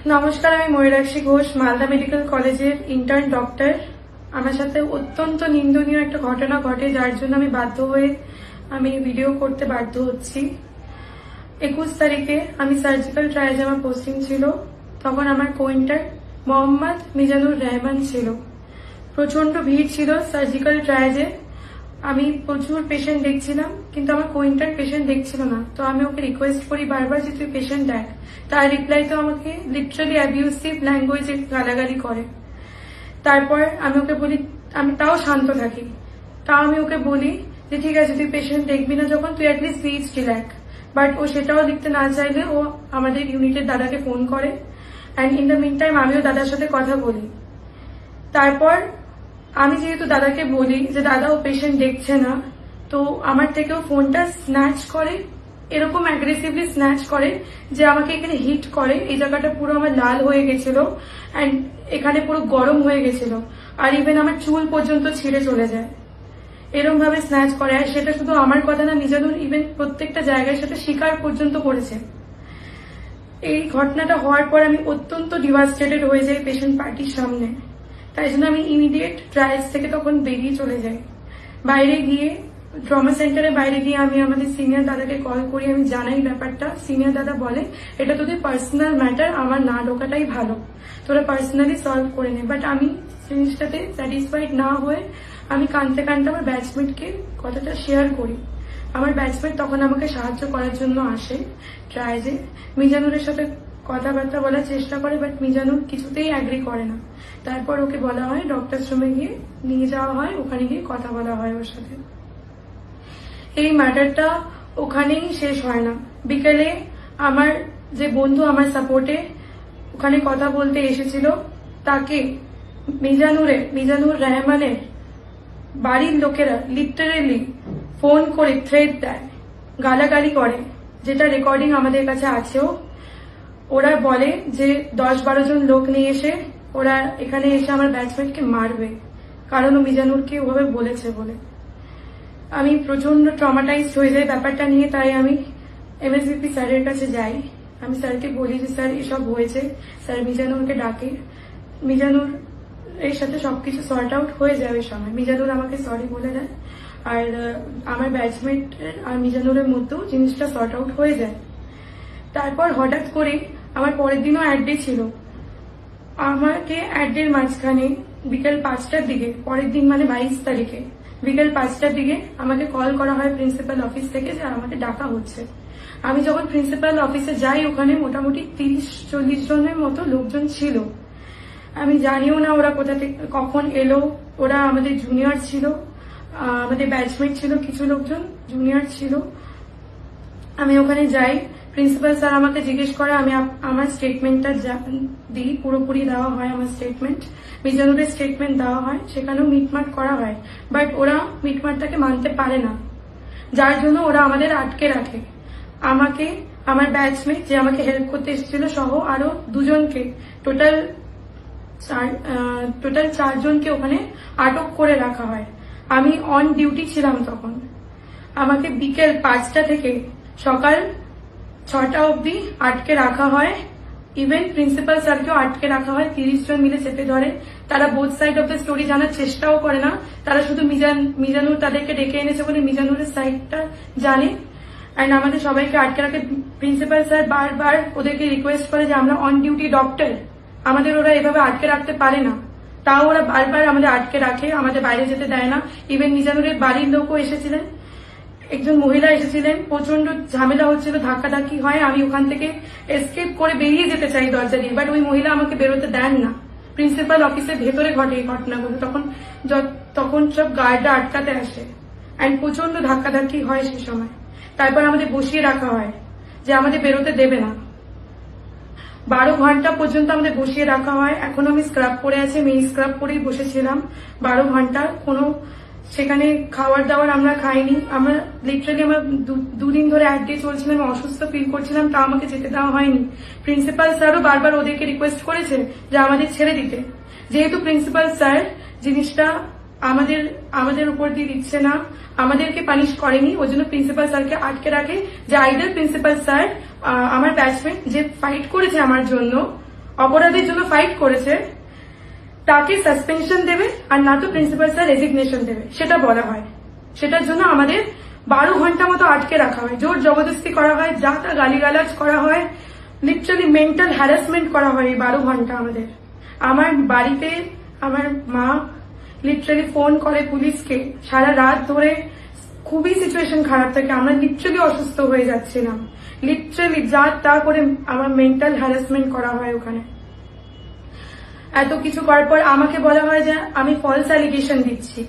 নমস্কার, আমি ময়ূরাক্ষী ঘোষ, মালদা মেডিকেল কলেজের ইন্টার্ন ডক্টর। আমার সাথে অত্যন্ত নিন্দনীয় একটা ঘটনা ঘটে, যার জন্য আমি বাধ্য হয়ে ভিডিও করতে বাধ্য হচ্ছি। 21 তারিখে আমি সার্জিক্যাল ট্রায়ালে আমার পোস্টিং ছিল। তখন আমার কোইন্টার মোহাম্মদ মিজানুর রহমান ছিল। প্রচন্ড ভিড় ছিল সার্জিক্যাল ট্রায়ালে। আমি প্রচুর পেশেন্ট দেখছিলাম, কিন্তু আমার কোইন্টার পেশেন্ট দেখছিল না। তো আমি ওকে রিকোয়েস্ট করি বারবার যে তুই পেশেন্ট দেখ। তার রিপ্লাই তো আমাকে লিটারালি অ্যাবিউসিভ ল্যাঙ্গুয়েজে গালাগালি করে। তারপর আমি ওকে বলি, আমি তাও শান্ত থাকি, তাও আমি ওকে বলি যে ঠিক আছে তুই পেশেন্ট দেখবি না যখন, তুই অ্যাটলিস্ট পিএইচডি লেখ। বাট ও সেটাও লিখতে না চাইলে ও আমাদের ইউনিটের দাদাকে ফোন করে। And in the mean time আমিও দাদার সাথে কথা বলি। তারপর আমি যেহেতু দাদাকে বলি যে দাদা ও পেশেন্ট দেখছে না, তো আমার থেকেও ফোনটা স্ন্যাচ করে, এরকম অ্যাগ্রেসিভলি স্ন্যাচ করে যে আমাকে এখানে হিট করে। এই জায়গাটা পুরো আমার লাল হয়ে গেছিল অ্যান্ড এখানে পুরো গরম হয়ে গেছিল, আর ইভেন আমার চুল পর্যন্ত ছিঁড়ে চলে যায়। এরকম ভাবে স্ন্যাচ করে। আর সেটা শুধু আমার কথা না, মিজানুর ইভেন প্রত্যেকটা জায়গায় সেটা স্বীকার পর্যন্ত করেছে। এই ঘটনাটা হওয়ার পর আমি অত্যন্ত ডিভাস্টেটেড হয়ে যাই পেশেন্ট পার্টির সামনে। তাই জন্য আমি ইমিডিয়েট ট্রায়ালস থেকে তখন বেরিয়ে চলে যাই। বাইরে গিয়ে ট্রমা সেন্টারের বাইরে গিয়ে আমি আমাদের সিনিয়র দাদাকে কল করি, আমি জানাই ব্যাপারটা। সিনিয়র দাদা বলে এটা তোদের পার্সোনাল ম্যাটার, আমার না ঢোকাটাই ভালো, তোরা পার্সোনালি সলভ করে নে। বাট আমি জিনিসটাতে স্যাটিসফাইড না হয়ে আমি কাঁদতে কাঁদতে আমার ব্যাচমেটকে কথাটা শেয়ার করি। আমার ব্যাচমেট তখন আমাকে সাহায্য করার জন্য আসে ট্রায়ালে। মিজানুরের সাথে কথাবার্তা বলার চেষ্টা করে, বাট মিজানুর কিছুতেই অ্যাগ্রি করে না। তারপর ওকে বলা হয় ডক্টর রুমে গিয়ে নিয়ে যাওয়া হয়, ওখানে গিয়ে কথা বলা হয় ওর সাথে। এই ম্যাটারটা ওখানেই শেষ হয় না। বিকেলে আমার যে বন্ধু আমার সাপোর্টে ওখানে কথা বলতে এসেছিল, তাকে মিজানুর রহমানের বাড়ির লোকেরা লিটারেলি ফোন করে থ্রেট দেয়, গালাগালি করে, যেটা রেকর্ডিং আমাদের কাছে আছেও। ওরা বলে যে 10-12 জন লোক নিয়ে এসে ওরা এখানে এসে আমার ব্যাচমেটকে মারবে, কারণ ও মিজানুরকে ওভাবে বলেছে বলে। আমি প্রচন্ড ট্রমাটাইজড হয়ে যাই ব্যাপারটা নিয়ে। তাই আমি এমএসভিপি স্যারের কাছে যাই। আমি স্যারকে বলি যে স্যার এসব হয়েছে। স্যার মিজানুরকে ডাকে। মিজানুর এর সাথে সবকিছু সর্ট আউট হয়ে যাবে সময়। মিজানুর আমাকে সরি বলে দেয়, আর আমার ব্যাচমেট আর মিজানুরের মধ্যেও জিনিসটা সর্ট আউট হয়ে যায়। তারপর হঠাৎ করে আমার পরের দিনও অ্যাডডে ছিল। আমাকে অ্যাডডের মাঝখানে বিকেল 5টার দিকে, পরের দিন মানে 22 তারিখে বিকেল 5টার দিকে আমাকে কল করা হয় প্রিন্সিপাল অফিস থেকে যে আমাকে ডাকা হচ্ছে। আমি যখন প্রিন্সিপাল অফিসে যাই, ওখানে মোটামুটি 30-40 জনের মতো লোকজন ছিল। আমি জানিও না ওরা কোথা থেকে কখন এলো। ওরা আমাদের জুনিয়র ছিল, আমাদের ব্যাচমেট ছিল, কিছু লোকজন জুনিয়র ছিল। আমি ওখানে যাই, প্রিন্সিপাল স্যার আমাকে জিজ্ঞেস করে, আমি আমার স্টেটমেন্টটা দিই, পুরোপুরি দেওয়া হয় আমার স্টেটমেন্ট। মিজানুরের স্টেটমেন্ট দেওয়া হয়, সেখানেও মিটমাট করা হয়। বাট ওরা মিটমাটটাকে মানতে পারে না, যার জন্য ওরা আমাদের আটকে রাখে। আমাকে, আমার ব্যাচমেট যে আমাকে হেল্প করতে এসেছিল সহ আরো 2 জনকে, টোটাল 4 জনকে ওখানে আটক করে রাখা হয়। আমি অন ডিউটি ছিলাম তখন। আমাকে বিকেল 5টা থেকে সকাল 6টা অবধি আটকে রাখা হয়। ইভেন প্রিন্সিপাল স্যারকেও আটকে রাখা হয়। 30 জন মিলে চেপে ধরে। তারা both side of the story জানার চেষ্টাও করে না। তারা শুধু মিজানুর তাদেরকে ডেকে এনেছে বলে মিজানুরের সাইডটা জানে। অ্যান্ড আমাদের সবাইকে আটকে রাখে। প্রিন্সিপাল স্যার বারবার ওদেরকে রিকোয়েস্ট করে যে আমরা অন ডিউটি ডক্টর, আমাদের ওরা এভাবে আটকে রাখতে পারে না। তাও ওরা বারবার আমাদের আটকে রাখে, আমাদের বাইরে যেতে দেয় না। ইভেন মিজানুরের বাড়ির লোকও এসেছিলেন, একজন মহিলা এসেছিলেন। প্রচন্ড ঝামেলা হচ্ছিল, ধাক্কাধাক্কি হয়। আমি ওখান থেকে এসকেপ করে বেরিয়ে যেতে চাই দরজা দিয়ে, বাট ওই মহিলা আমাকে বেরোতে দেন না। প্রিন্সিপাল অফিসের ভেতরে ঘটে এই ঘটনাগুলো। তখন সব গার্ডরা আটকাতে আসে অ্যান্ড প্রচন্ড ধাক্কাধাক্কি হয় সে সময়। তারপর আমাদের বসিয়ে রাখা হয় যে আমাদের বেরোতে দেবে না। 12 ঘন্টা পর্যন্ত আমাদের বসিয়ে রাখা হয়। এখন আমি স্ক্রাব পরে আছি, মেয়ে স্ক্রাব পরেই বসেছিলাম 12 ঘন্টা। কোনো সেখানে খাবার দাবার আমরা খাইনি। আমরা লিটারালি আমার 2 দিন ধরে অ্যাডডে চলছিলাম, অসুস্থ ফিল করছিলাম, তা আমাকে যেতে দেওয়া হয়নি। প্রিন্সিপাল স্যারও বারবার ওদেরকে রিকোয়েস্ট করেছে যে আমাদের ছেড়ে দিতে। যেহেতু প্রিন্সিপাল স্যার জিনিসটা আমাদের উপর দিয়ে দিচ্ছে না, আমাদেরকে পানিশ করেনি, ওই জন্য প্রিন্সিপাল স্যারকে আটকে রাখে যে আইদার প্রিন্সিপাল স্যার আমার ব্যাচমেট যে ফাইট করেছে আমার জন্য অপরাধের জন্য ফাইট করেছে তাকে সাসপেনশন দেবে আর না তো প্রিন্সিপাল স্যার রেজিগনেশন দেবে সেটা বলা হয়। সেটার জন্য আমাদের 12 ঘন্টা মতো আটকে রাখা হয়, জোর জবরদস্তি করা হয়, যা তা গালিগালাজ করা হয়, লিটারালি মেন্টাল হ্যারাসমেন্ট করা হয় এই 12 ঘন্টা আমাদের। আমার বাড়িতে আমার মা লিটারালি ফোন করে পুলিশকে, সারা রাত ধরে খুবই সিচুয়েশন খারাপ থাকে, আমরা লিটারালি অসুস্থ হয়ে যাচ্ছিলাম, লিটারালি যা তা করে আমার মেন্টাল হ্যারাসমেন্ট করা হয় ওখানে। এত কিছু করার পর আমাকে বলা হয় যে আমি ফলস অ্যালিগেশন দিচ্ছি।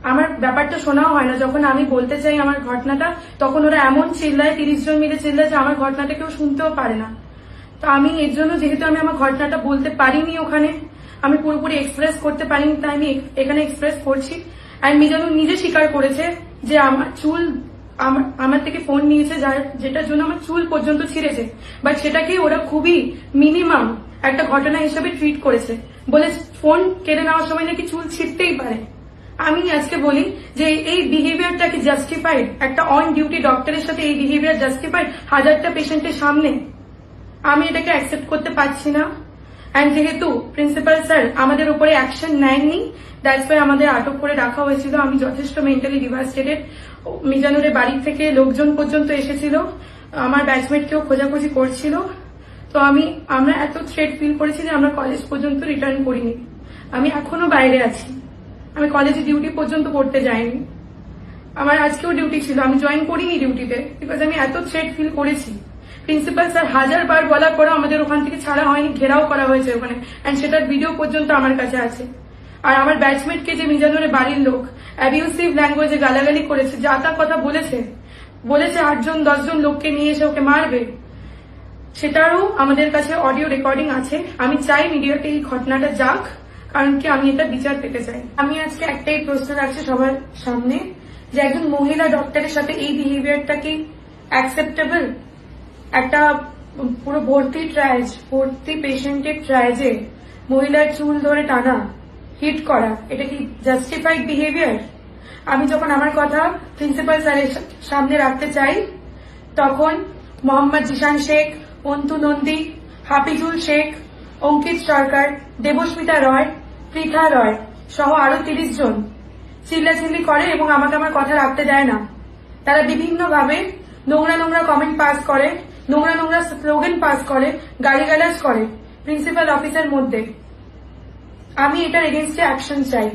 আমার ব্যাপারটা শোনাও হয় না, যখন আমি বলতে চাই আমার ঘটনাটা তখন ওরা এমন চিল্লায়, 30 জন মিলে চিল্লায় যে আমার ঘটনাটা কেউ শুনতেও পারে না। তো আমি এর জন্য, যেহেতু আমি আমার ঘটনাটা বলতে পারিনি ওখানে, আমি পুরোপুরি এক্সপ্রেস করতে পারিনি, তাই আমি এখানে এক্সপ্রেস করছি। আর মিজানু নিজে স্বীকার করেছে যে আমার চুল, আমার থেকে ফোন নিয়েছে যেটার জন্য আমার চুল পর্যন্ত ছিঁড়েছে, বাট সেটাকে ওরা খুবই মিনিমাম একটা ঘটনা হিসেবে ট্রিট করেছে, বলে ফোন কেড়ে নেওয়ার সময় নাকি চুল ছিঁড়তেই পারে। আমি আজকে বলি যে এই বিহেভিয়ারটা কি জাস্টিফাইড? একটা অন ডিউটি ডক্টরের সাথে এই বিহেভিয়ার জাস্টিফাইড হাজারটা পেশেন্টের সামনে? আমি এটাকে অ্যাকসেপ্ট করতে পারছি না। অ্যান্ড যেহেতু প্রিন্সিপাল স্যার আমাদের উপরে অ্যাকশন নেয়নি, দ্যাটস ওয়াই আমাদের আটক করে রাখা হয়েছিল। আমি যথেষ্ট মেন্টালি ডিভাস্টেটেড। মিজানুরের বাড়ি থেকে লোকজন পর্যন্ত এসেছিল, আমার ব্যাচমেটকেও খোঁজাখুঁজি করছিল। তো আমরা এত থ্রেট ফিল করেছি যে আমরা কলেজ পর্যন্ত রিটার্ন করিনি। আমি এখনো বাইরে আছি, আমি কলেজে ডিউটি পর্যন্ত করতে যাইনি। আমার আজকেও ডিউটি ছিল, আমি জয়েন করিনি ডিউটিতে, বিকজ আমি এত থ্রেট ফিল করেছি। প্রিন্সিপাল স্যার 1000 বার বলার পরে আমাদের ওখান থেকে ছাড়া হয়নি, ঘেরাও করা হয়েছে ওখানে, এন্ড সেটার ভিডিও পর্যন্ত আমার কাছে আছে। আর আমার ব্যাচমেটকে যে মিজানুরের বাড়ির লোক অ্যাবিউসিভ ল্যাঙ্গুয়েজে গালাগালি করেছে, যা তা কথা বলেছে 8 জন 10 জন লোককে নিয়ে এসে ওকে মারবে, সেটারও আমাদের কাছে অডিও রেকর্ডিং আছে। আমি চাই মিডিয়াতে এই ঘটনাটা যাক, কারণ কি আমি এটা বিচার পেতে চাই। আমি আজকে একটাই প্রশ্ন রাখছি সবার সামনে, যে একজন মহিলা ডক্টরের সাথে এই বিহেভিয়ারটা কি অ্যাকসেপ্টেবল? একটা পুরো ভর্তি পেশেন্টের ট্রায়াজে মহিলার চুল ধরে টানা, হিট করা, এটা কি জাস্টিফাইড বিহেভিয়ার? আমি যখন আমার কথা প্রিন্সিপাল স্যারের সামনে রাখতে চাই, তখন মোহাম্মদ জিশান শেখ, অন্তু নন্দী, হাফিজুল শেখ, অঙ্কিত সরকার, দেবস্মিতা রয়, পৃথা রয় সহ আরো 30 জন চিল্লাচিল্লি করে এবং আমাকে আমার কথা রাখতে দেয় না। তারা বিভিন্নভাবে নোংরা কমেন্ট পাস করে, নোংরা স্লোগান পাস করে, গালিগালাজ করে প্রিন্সিপাল অফিসের মধ্যে। আমি এটার এগেইনস্টে অ্যাকশন চাই।